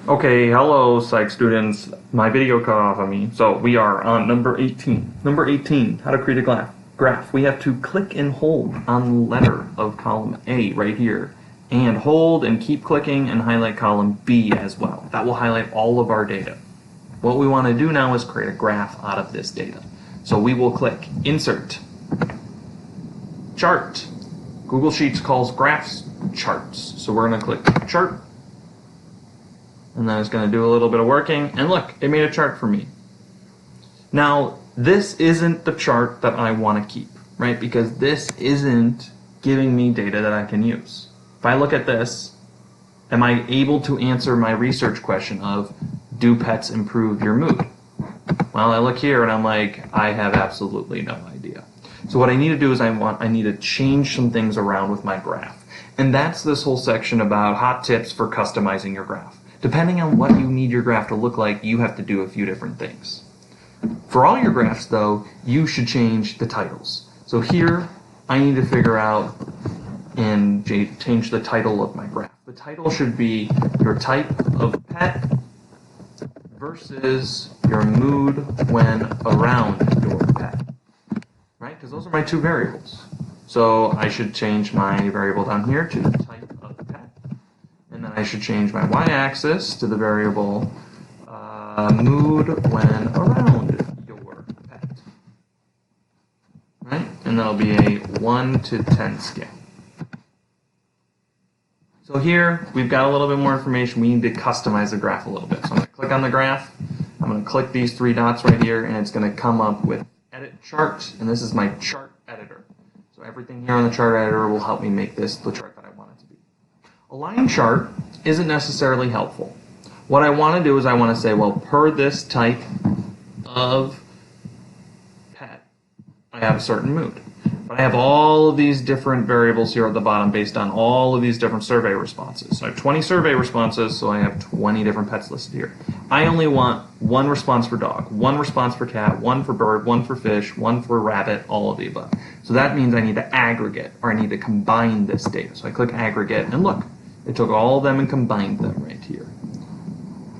Okay, hello, psych students. My video cut off on me. So we are on number 18. Number 18, how to create a graph. We have to click and hold on the letter of column A right here. And hold and keep clicking and highlight column B as well. That will highlight all of our data. What we want to do now is create a graph out of this data. So we will click Insert, Chart. Google Sheets calls graphs charts. So we're going to click Chart. And then it's going to do a little bit of working. And look, it made a chart for me. Now, this isn't the chart that I want to keep, right? Because this isn't giving me data that I can use. If I look at this, am I able to answer my research question of, do pets improve your mood? Well, I look here and I'm like, I have absolutely no idea. So what I need to do is I need to change some things around with my graph. And that's this whole section about hot tips for customizing your graph. Depending on what you need your graph to look like, you have to do a few different things. For all your graphs, though, you should change the titles. So here, I need to figure out and change the title of my graph. The title should be your type of pet versus your mood when around your pet. Right? Because those are my two variables. So I should change my variable down here to the type of the pet. And then I should change my y-axis to the variable mood when around your pet. Right? And that'll be a 1 to 10 scale. So here, we've got a little bit more information. We need to customize the graph a little bit. So I'm going to click on the graph. I'm going to click these three dots right here, and it's going to come up with Edit Chart, and this is my chart editor. So everything here on the chart editor will help me make this the chart that I want it to be. A line chart isn't necessarily helpful. What I want to do is I want to say, well, per this type of pet, I have a certain mood. But I have all of these different variables here at the bottom based on all of these different survey responses. So I have 20 survey responses, so I have 20 different pets listed here. I only want one response for dog, one response for cat, one for bird, one for fish, one for rabbit, all of the above. So that means I need to aggregate, or I need to combine this data. So I click aggregate, and look, it took all of them and combined them right here.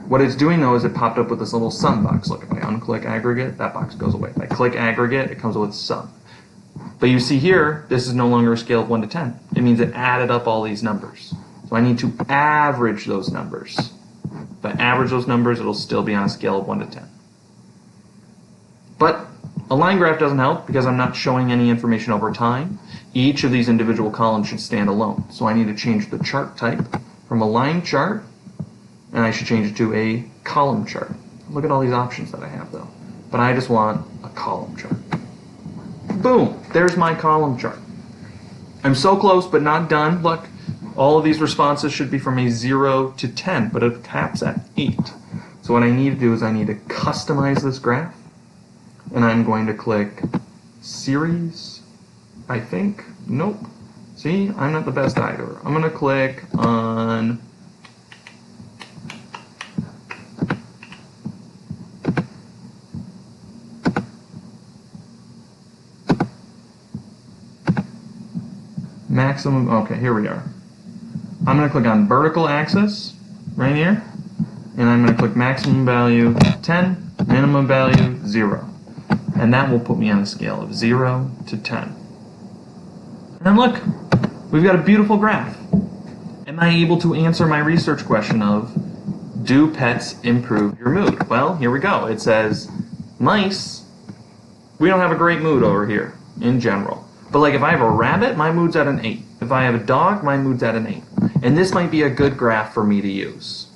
What it's doing, though, is it popped up with this little sum box. Look, if I unclick aggregate, that box goes away. If I click aggregate, it comes with sum. But you see here, this is no longer a scale of 1 to 10. It means it added up all these numbers. So I need to average those numbers. If I average those numbers, it'll still be on a scale of 1 to 10. But a line graph doesn't help because I'm not showing any information over time. Each of these individual columns should stand alone. So I need to change the chart type from a line chart, and I should change it to a column chart. Look at all these options that I have, though. But I just want a column chart. Boom, there's my column chart. I'm so close, but not done. Look, all of these responses should be from a 0 to 10, but it caps at 8. So what I need to do is I need to customize this graph, and I'm going to click Series, I think. Nope. See, I'm not the best either. I'm going to click on maximum. Okay, here we are. I'm going to click on vertical axis right here, and I'm going to click maximum value 10, minimum value 0. And that will put me on a scale of 0 to 10. And then look, we've got a beautiful graph. Am I able to answer my research question of, do pets improve your mood? Well, here we go. It says, mice, we don't have a great mood over here in general. But like if I have a rabbit, my mood's at an 8. If I have a dog, my mood's at an 8. And this might be a good graph for me to use.